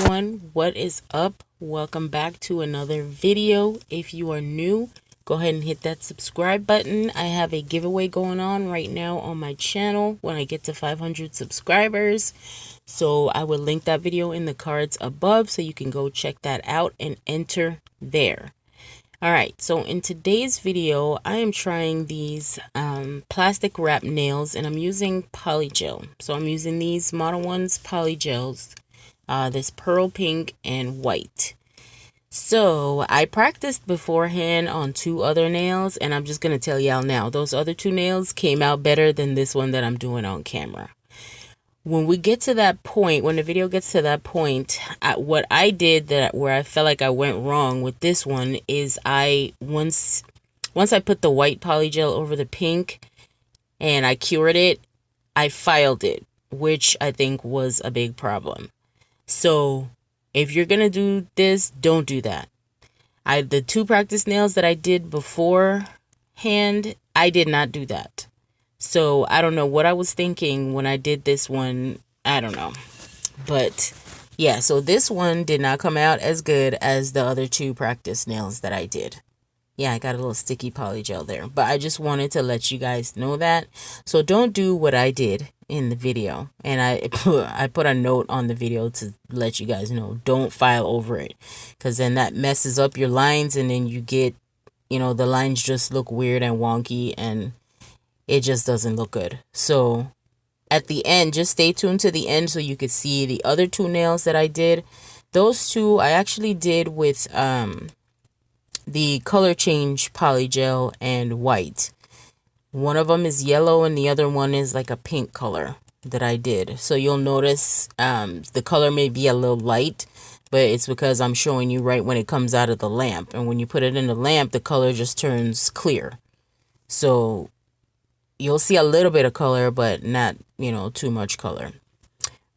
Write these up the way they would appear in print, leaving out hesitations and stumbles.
everyone, what is up? Welcome back to another video. If you are new, go ahead and hit that subscribe button. I have a giveaway going on right now on my channel when I get to 500 subscribers. So I will link that video in the cards above so you can go check that out and enter there. Alright, so in today's video, I am trying these plastic wrap nails and I'm using Polygel. So I'm using these Model 1's Polygels, this pearl pink and white. So I practiced beforehand on two other nails and I'm just going to tell y'all now, those other two nails came out better than this one that I'm doing on camera. When we get to that point, when the video gets to that point, what I did where I felt like I went wrong with this one is once I put the white polygel over the pink and I cured it, I filed it, which I think was a big problem. So if you're going to do this, don't do that. The two practice nails that I did beforehand, I did not do that. So I don't know what I was thinking when I did this one. I don't know. But yeah, so this one did not come out as good as the other two practice nails that I did. Yeah, I got a little sticky polygel there. But I just wanted to let you guys know that. So don't do what I did in the video. And I put a note on the video to let you guys know. Don't file over it. Because then that messes up your lines. And then you get, the lines just look weird and wonky. And it just doesn't look good. So at the end, just stay tuned to the end so you could see the other two nails that I did. Those two I actually did with the color change polygel and white. One of them is yellow and the other one is like a pink color that I did. So you'll notice the color may be a little light, but it's because I'm showing you right when it comes out of the lamp. And when you put it in the lamp, the color just turns clear. So you'll see a little bit of color, but not, too much color.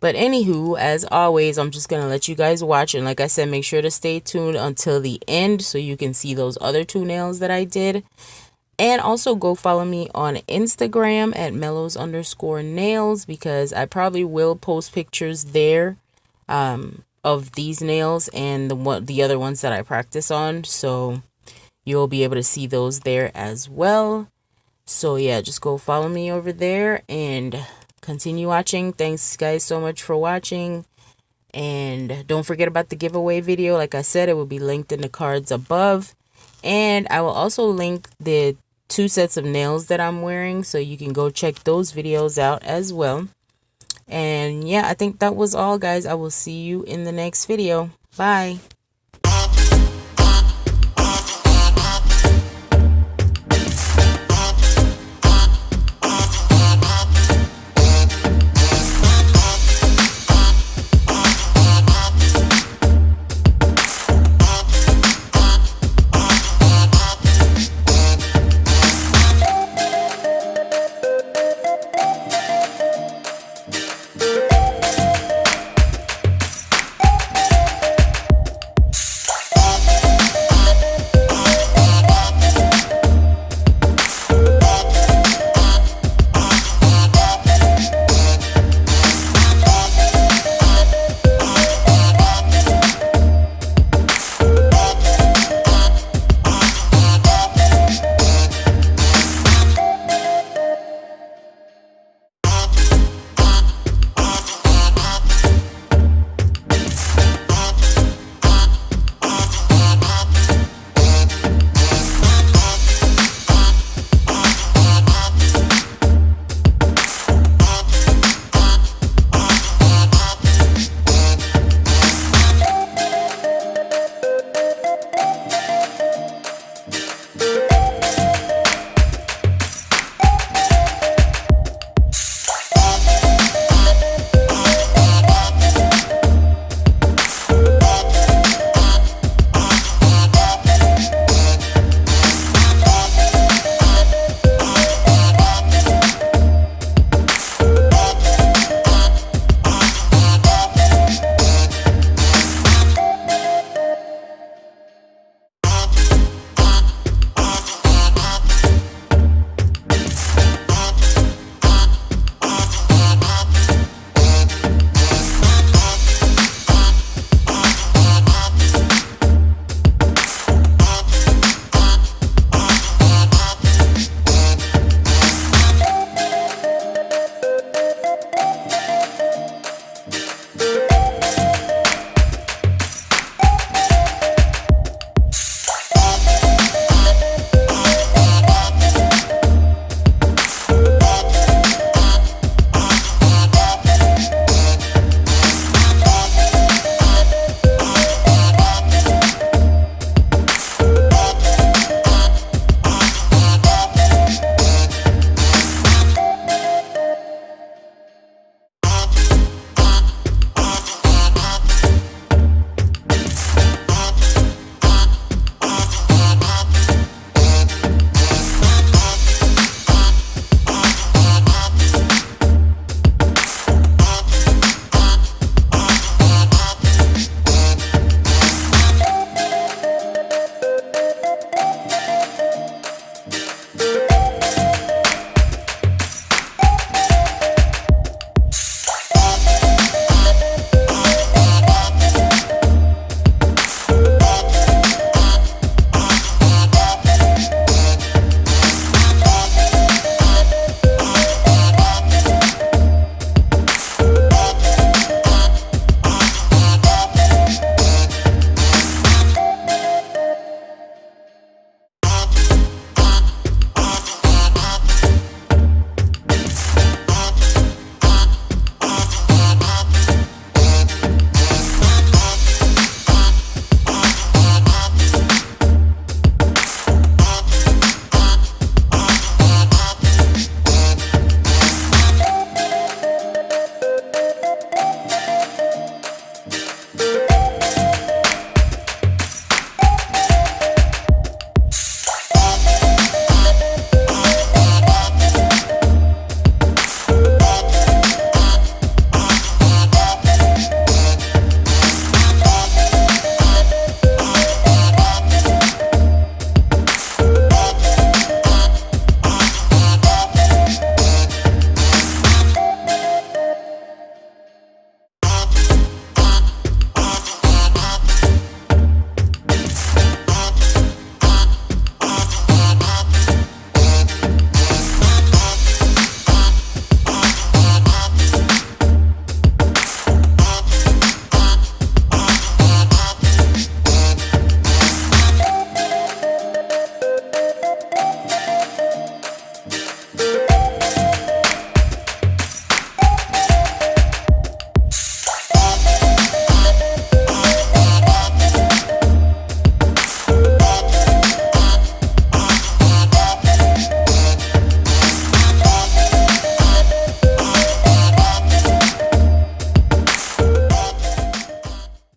But anywho, as always, I'm just going to let you guys watch. And like I said, make sure to stay tuned until the end so you can see those other two nails that I did. And also go follow me on Instagram at Mello'Z_Nailz because I probably will post pictures there of these nails and the other ones that I practice on. So you'll be able to see those there as well. So yeah, just go follow me over there and continue watching. Thanks guys so much for watching. And don't forget about the giveaway video. Like I said, it will be linked in the cards above. And I will also link the two sets of nails that I'm wearing so you can go check those videos out as well. And yeah, I think that was all guys. I will see you in the next video. Bye.